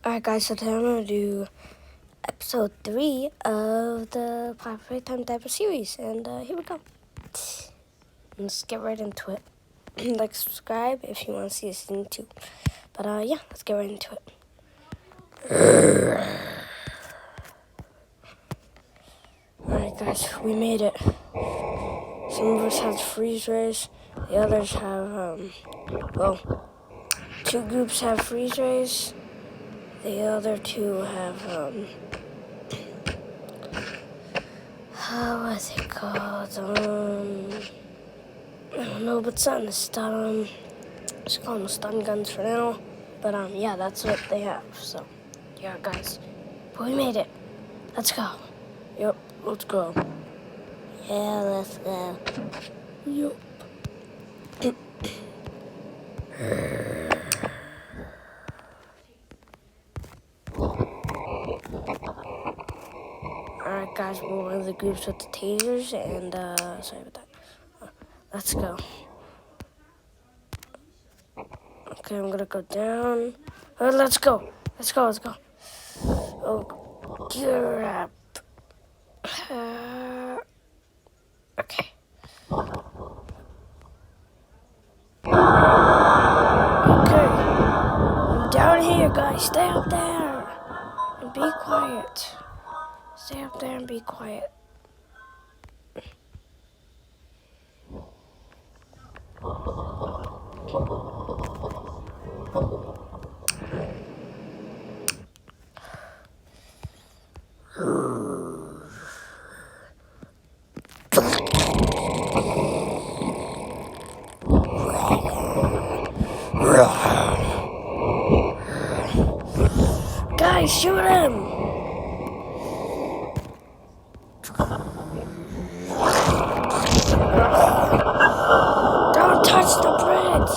Alright guys, so today I'm going to do episode 3 of the Playtime type of series, and here we go. Let's get right into it. Like, subscribe if you want to see a season 2. But yeah, let's get right into it. Alright guys, we made it. Some of us have freeze rays, the others have, two groups have freeze rays. The other two have, what's it called? I don't know, but something to stun them. Just call them stun guns for now. But, yeah, that's what they have. So, yeah, guys. But we made it. Let's go. Yep, let's go. Yeah, let's go. Yup. Alright guys, we're one of the groups with the tasers, and sorry about that. Let's go. Okay, I'm gonna go down. Let's go. Let's go. Oh, crap. Okay. Okay. I'm down here, guys. Stay up there. And be quiet. Stay up there and be quiet. Guys, shoot him! Don't touch the bridge!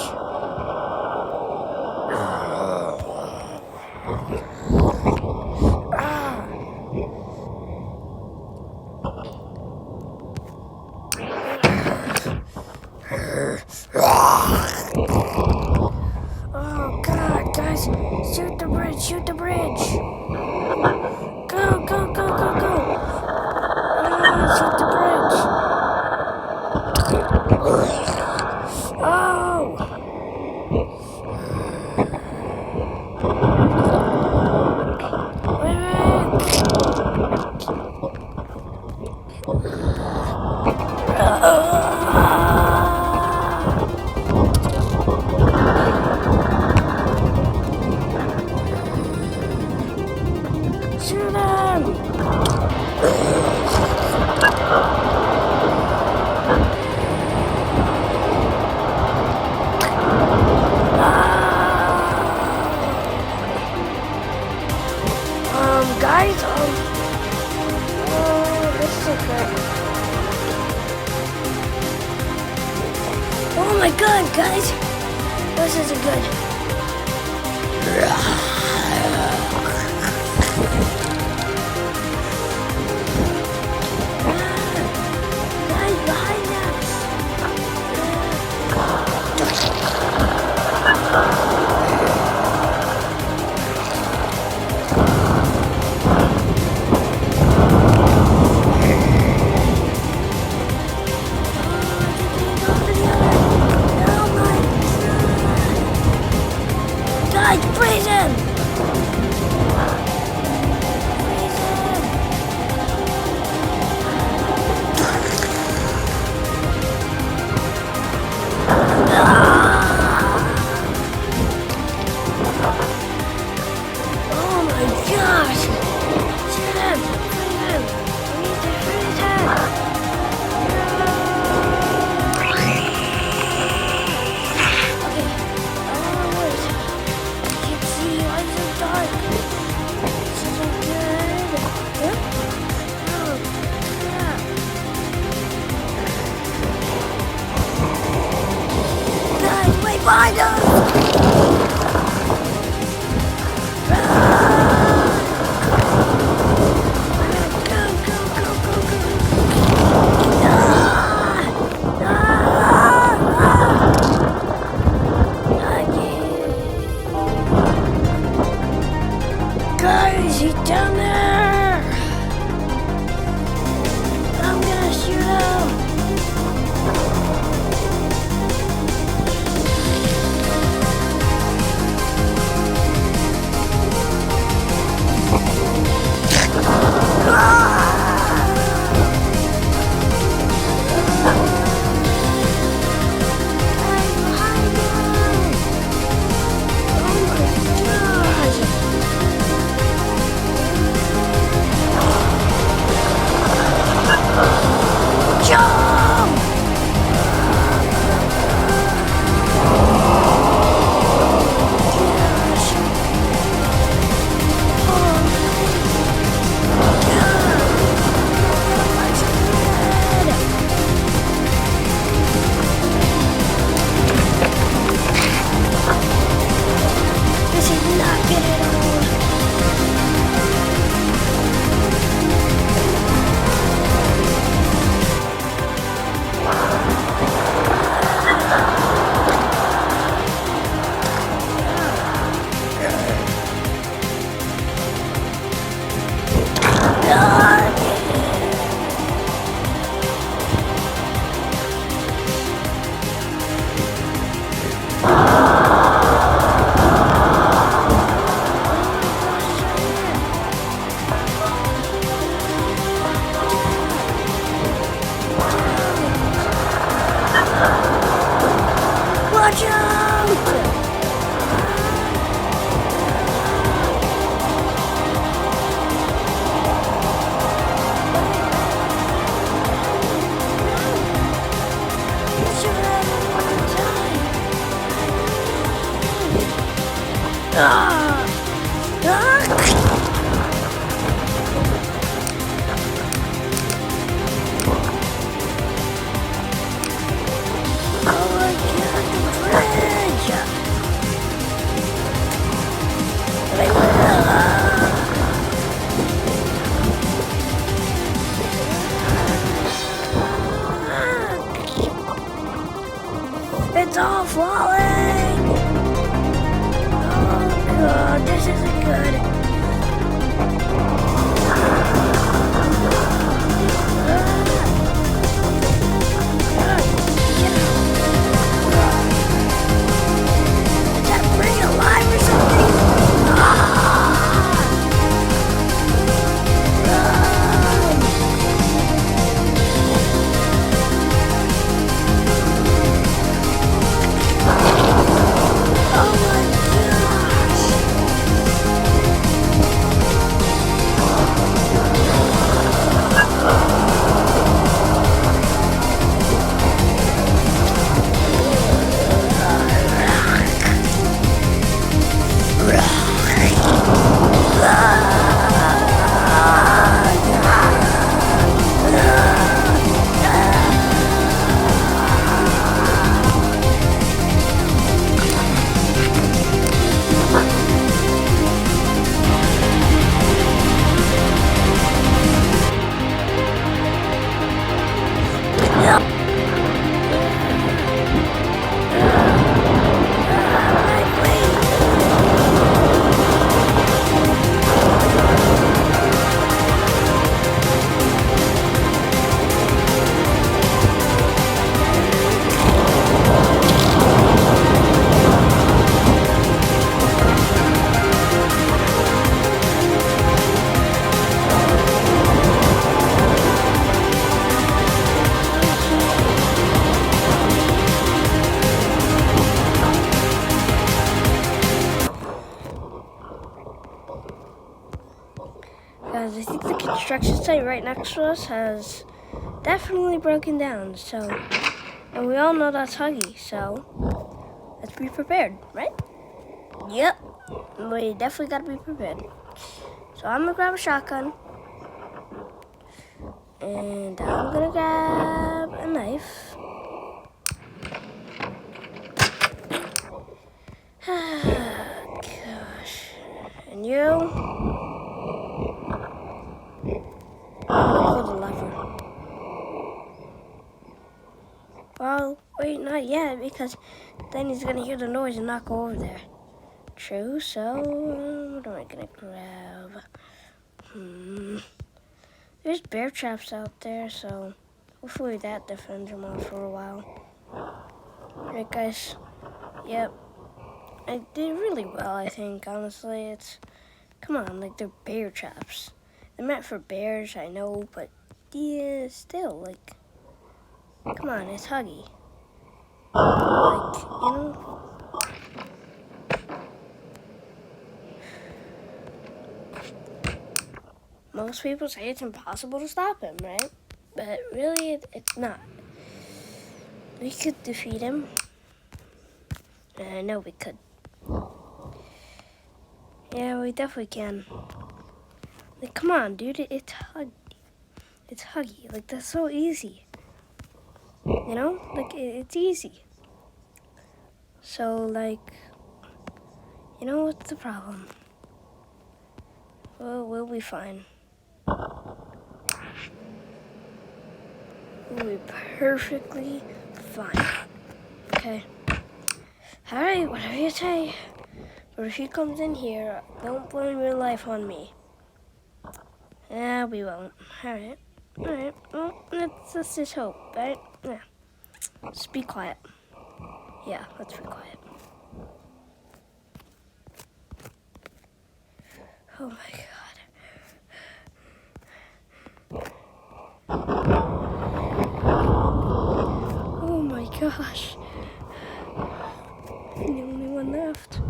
Oh God, guys, shoot the bridge, shoot the bridge! Go! Shoot the bridge! Oh! Shoot him! Guys, this isn't good. Oh my God, guys, this isn't good. Guys, behind us. Guys, freeze him! Oh my gosh! Shoot him! Freeze him! We need to freeze him! Okay. Wait. I can't see. Why is it dark? This isn't good. Huh? Oh, crap. Guys, wait behind us! Is he down there? I'm gonna shoot him. Watch out! It's all falling! Oh god, this isn't good. Is that brain alive or something? Guys, I think the construction site right next to us has definitely broken down, so, and we all know that's Huggy, so let's be prepared, right? Yep, we definitely gotta be prepared. So I'm gonna grab a shotgun, and I'm gonna grab a knife. Gosh, and you? I'm gonna pull the lever. Well, wait, not yet, because then he's gonna hear the noise and not go over there. True, so what am I gonna grab? There's bear traps out there, so hopefully that defends them off for a while. Alright guys, yep, I did really well, I think, honestly. Come on, like, they're bear traps. They're meant for bears, I know, but yeah, still, like, come on, it's Huggy. Like, you know? Most people say it's impossible to stop him, right? But really, it's not. We could defeat him. And I know we could. Yeah, we definitely can. Like, come on, dude, it's Huggy. It's Huggy. Like, that's so easy. You know? Like, it's easy. So, like, you know what's the problem? Well, we'll be fine. We'll be perfectly fine. Okay? Alright, whatever you say. But if he comes in here, don't blame your life on me. Yeah, we won't. Alright. Alright. Well, let's just hope, right? Yeah. Just be quiet. Yeah, let's be quiet. Oh my god. Oh my gosh. I'm the only one left.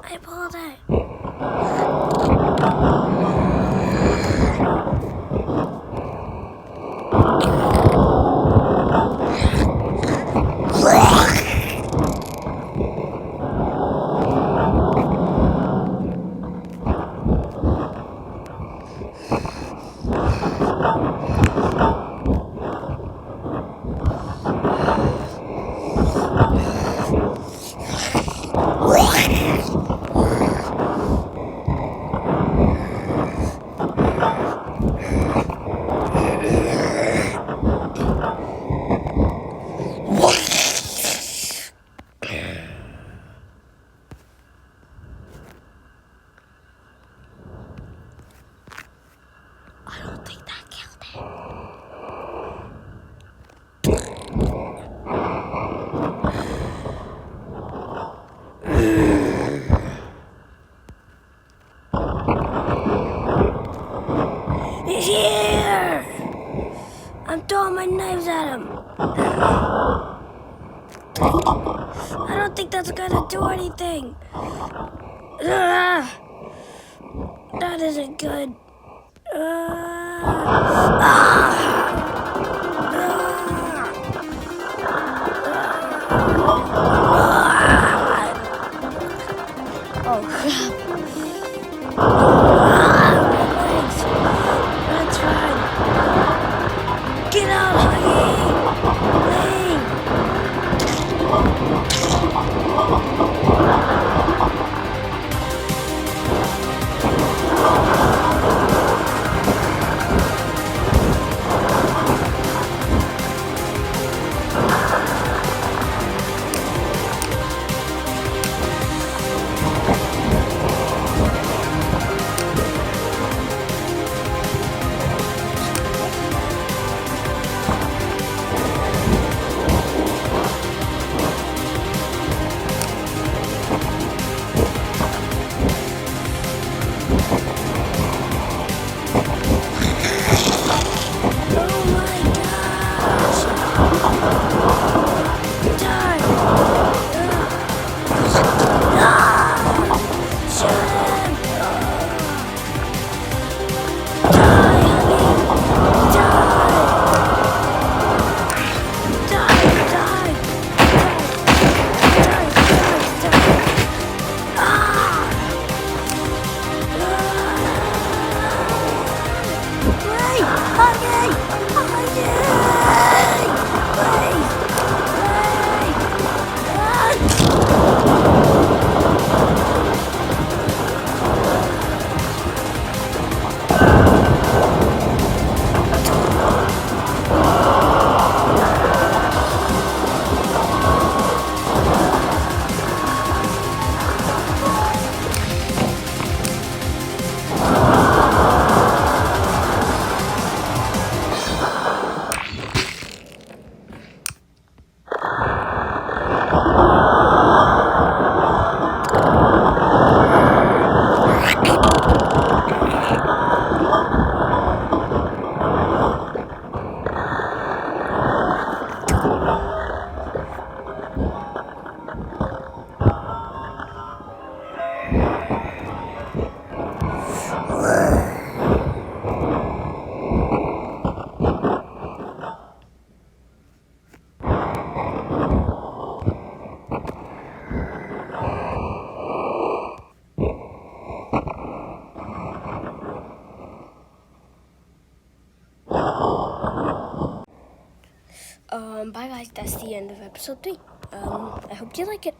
I pulled it. I don't think that killed it. He's here! I'm throwing my knives at him. I don't think that's gonna do anything. That isn't good. Oh crap. That's fine. guys, that's the end of episode 3. I hope you like it.